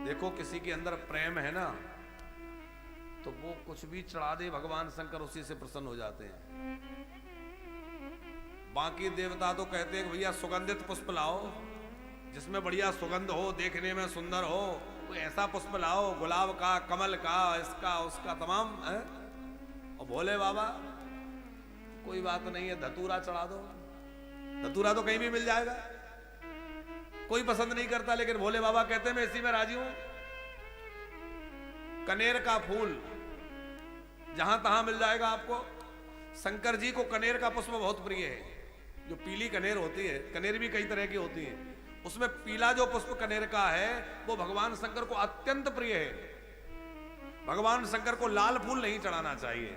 देखो किसी के अंदर प्रेम है ना, तो वो कुछ भी चढ़ा दे, भगवान शंकर उसी से प्रसन्न हो जाते हैं। बाकी देवता तो कहते हैं कि भैया सुगंधित पुष्प लाओ, जिसमें बढ़िया सुगंध हो, देखने में सुंदर हो, कोई ऐसा पुष्प लाओ, गुलाब का, कमल का, इसका उसका तमाम है। और भोले बाबा कोई बात नहीं है, धतूरा चढ़ा दो। धतूरा तो कहीं भी मिल जाएगा, कोई पसंद नहीं करता, लेकिन भोले बाबा कहते हैं मैं इसी में राजी हूं। कनेर का फूल जहां तहां मिल जाएगा आपको। शंकर जी को कनेर का पुष्प बहुत प्रिय है। जो पीली कनेर होती है, कनेर भी कई तरह की होती है, उसमें पीला जो पुष्प कनेर का है वो भगवान शंकर को अत्यंत प्रिय है। भगवान शंकर को लाल फूल नहीं चढ़ाना चाहिए।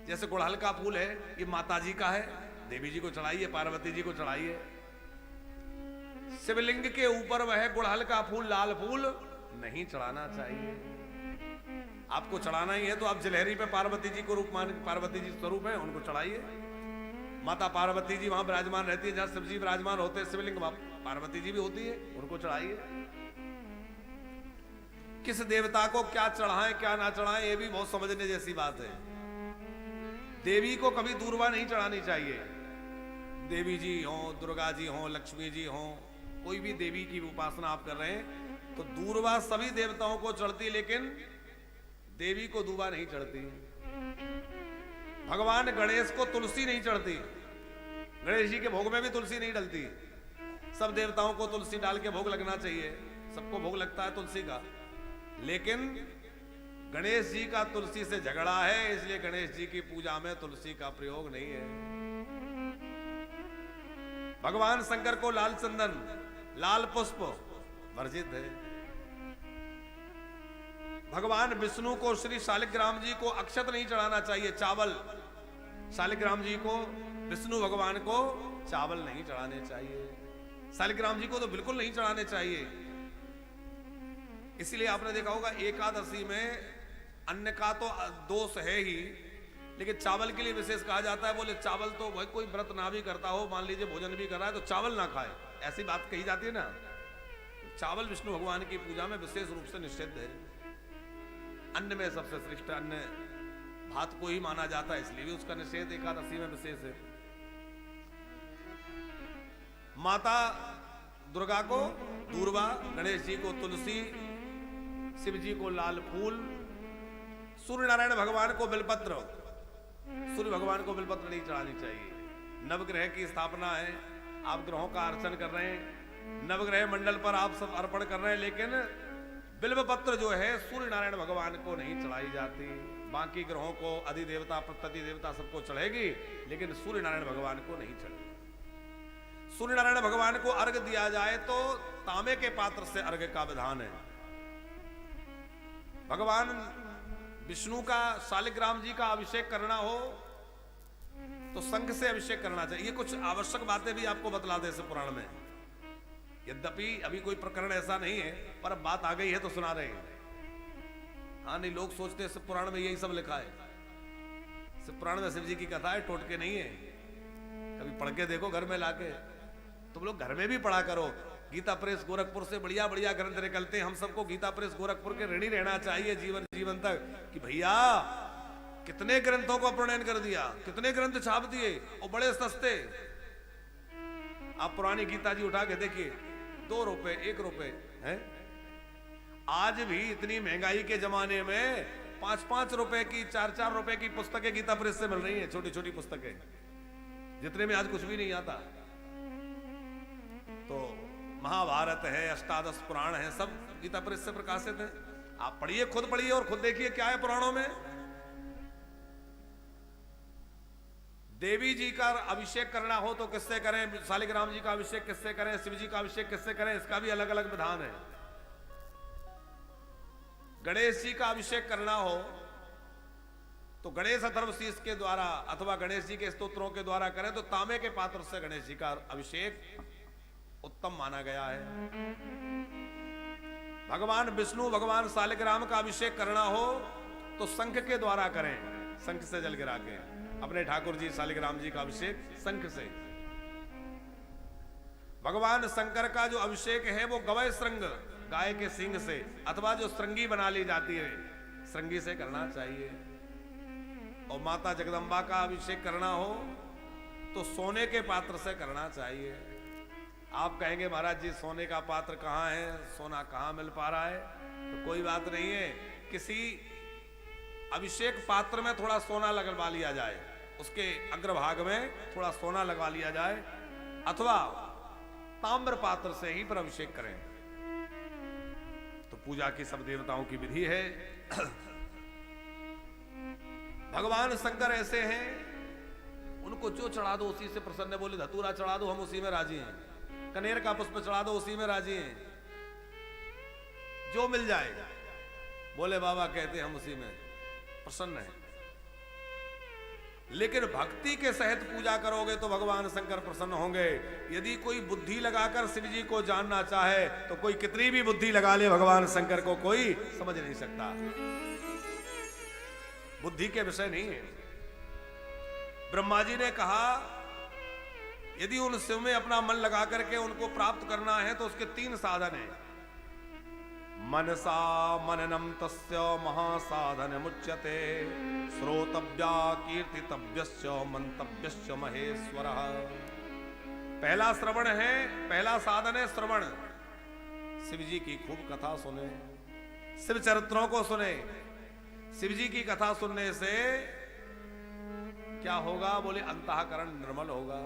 जैसे गुड़हल का फूल है, ये माता जी का है, देवी जी को चढ़ाइए, पार्वती जी को चढ़ाइए। शिवलिंग के ऊपर वह गुड़हल का फूल, लाल फूल नहीं चढ़ाना चाहिए। आपको चढ़ाना ही है तो आप जिलहरी पे पार्वती जी को रूप मान, पार्वती जी स्वरूप है, उनको चढ़ाइए। माता पार्वती जी वहां विराजमान रहती है, जहां शिव जी विराजमान होते हैं, शिवलिंग पार्वती जी भी होती है, उनको चढ़ाइए। किस देवता को क्या चढ़ाएं क्या ना चढ़ाएं, ये भी बहुत समझने जैसी बात है। देवी को कभी दूर्वा नहीं चढ़ानी चाहिए। देवी जी हो, दुर्गा जी हो, लक्ष्मी जी हो, कोई भी देवी की उपासना आप कर रहे हैं तो दूर्वा सभी देवताओं को चढ़ती, लेकिन देवी को दूबा नहीं चढ़ती। भगवान गणेश को तुलसी नहीं चढ़ती, गणेश जी के भोग में भी तुलसी नहीं डलती। सब देवताओं को तुलसी डाल के भोग लगना चाहिए, सबको भोग लगता है तुलसी का, लेकिन गणेश जी का तुलसी से झगड़ा है, इसलिए गणेश जी की पूजा में तुलसी का प्रयोग नहीं है। भगवान शंकर को लाल चंदन, लाल पुष्प वर्जित है। भगवान विष्णु को, श्री शालिग्राम जी को अक्षत नहीं चढ़ाना चाहिए, चावल। शालिग्राम जी को, विष्णु भगवान को चावल नहीं चढ़ाने चाहिए। शालिग्राम जी को तो बिल्कुल नहीं चढ़ाने चाहिए। इसलिए आपने देखा होगा एकादशी में अन्न का तो दोष है ही, लेकिन चावल के लिए विशेष कहा जाता है। बोले चावल तो भाई कोई व्रत ना भी करता हो, मान लीजिए भोजन भी कर रहा है तो चावल ना खाए, ऐसी बात कही जाती है ना। चावल विष्णु भगवान की पूजा में विशेष रूप से निषिद्ध है। अन्न में सबसे श्रेष्ठ अन्न भात को ही माना जाता है, इसलिए भी उसका निषेध एकादशी में विशेष है। माता दुर्गा को दूर्वा, गणेश जी को तुलसी, शिव जी को लाल फूल, सूर्य नारायण भगवान को बिलपत्र, सूर्य भगवान को बिलपत्र नहीं चढ़ानी चाहिए। नवग्रह की स्थापना है, आप ग्रहों का अर्चन कर रहे हैं, नवग्रह मंडल पर आप सब अर्पण कर रहे हैं, लेकिन बिल्वपत्र जो है सूर्य नारायण भगवान को नहीं चढ़ाई जाती। बाकी ग्रहों को, अधिदेवता प्रत्यधि देवता सबको चढ़ेगी, लेकिन सूर्य नारायण भगवान को नहीं चढ़ेगी। सूर्य नारायण भगवान को अर्घ दिया जाए तो तांबे के पात्र से अर्घ का विधान है। भगवान विष्णु का, शालिग्राम जी का अभिषेक करना हो तो शंख से अभिषेक करना चाहिए। कुछ आवश्यक बातें भी आपको बतला दे इस पुराण में, यद्यपि अभी कोई प्रकरण ऐसा नहीं है, पर अब बात आ गई है तो सुना रहे हैं। हाँ नहीं, लोग सोचते हैं शिव पुराण में यही सब लिखा है। शिव पुराण में शिव जी की कथा है, टोटके नहीं है। कभी पढ़ के देखो घर में लाके, तुम लोग घर में भी पढ़ा करो। गीता प्रेस गोरखपुर से बढ़िया बढ़िया ग्रंथ निकलते हैं। हम सबको गीता प्रेस गोरखपुर के ऋणी रहना चाहिए जीवन तक, कि भैया कितने ग्रंथों को प्रणयन कर दिया, कितने ग्रंथ छाप दिए और बड़े सस्ते। आप पुरानी गीता जी उठा के देखिए, 2 रुपए 1 रुपए है। आज भी इतनी महंगाई के जमाने में 5-5 रुपए की, 4-4 रुपए की पुस्तकें गीता प्रेस से मिल रही हैं, छोटी छोटी पुस्तकें, जितने में आज कुछ भी नहीं आता। तो महाभारत है, अष्टादश पुराण है, सब गीता प्रेस से प्रकाशित है। आप पढ़िए, खुद पढ़िए और खुद देखिए क्या है पुराणों में। देवी जी का अभिषेक करना हो तो किससे करें, शालिग्राम जी का अभिषेक किससे करें, शिव जी का अभिषेक किससे करें, इसका भी अलग अलग विधान है। गणेश जी का अभिषेक करना हो तो गणेश अथर्वशीष के द्वारा अथवा गणेश जी के स्तोत्रों के द्वारा करें तो तांबे के पात्र से गणेश जी का अभिषेक उत्तम माना गया है। भगवान विष्णु, भगवान शालिग्राम का अभिषेक करना हो तो शंख के द्वारा करें, शंख से जल गिरा के। अपने ठाकुर जी शालिग्राम जी का अभिषेक शंख से। भगवान शंकर का जो अभिषेक है वो गवय श्रृंग गाय के सींग से, अथवा जो श्रृंगी बना ली जाती है श्रृंगी से करना चाहिए। और माता जगदम्बा का अभिषेक करना हो तो सोने के पात्र से करना चाहिए। आप कहेंगे महाराज जी सोने का पात्र कहाँ है, सोना कहाँ मिल पा रहा है? तो कोई बात नहीं है, किसी अभिषेक पात्र में थोड़ा सोना लगवा लिया जाए, उसके अग्रभाग में थोड़ा सोना लगवा लिया जाए, अथवा ताम्र पात्र से ही पर अभिषेक करें। तो पूजा की सब देवताओं की विधि है। भगवान शंकर ऐसे हैं, उनको जो चढ़ा दो उसी से प्रसन्न है। बोले धतूरा चढ़ा दो हम उसी में राजी हैं, कनेर का पुष्प चढ़ा दो उसी में राजी हैं, जो मिल जाए बोले बाबा कहते हम उसी में प्रसन्न है। लेकिन भक्ति के सहित पूजा करोगे तो भगवान शंकर प्रसन्न होंगे। यदि कोई बुद्धि लगाकर शिव जी को जानना चाहे तो कोई कितनी भी बुद्धि लगा ले, भगवान शंकर को कोई समझ नहीं सकता। बुद्धि के विषय नहीं है। ब्रह्मा जी ने कहा यदि उन शिव में अपना मन लगा करके उनको प्राप्त करना है तो उसके 3 साधन हैं। मनसा मननम तस्य महासाधन मुच्यते, श्रोतव्या कीर्तितव्यश्च मंतव्यश्च महेश्वरः। पहला श्रवण है, पहला साधन है श्रवण। शिव जी की खूब कथा सुने, शिव चरित्रों को सुने। शिव जी की कथा सुनने से क्या होगा? बोले अंतःकरण निर्मल होगा।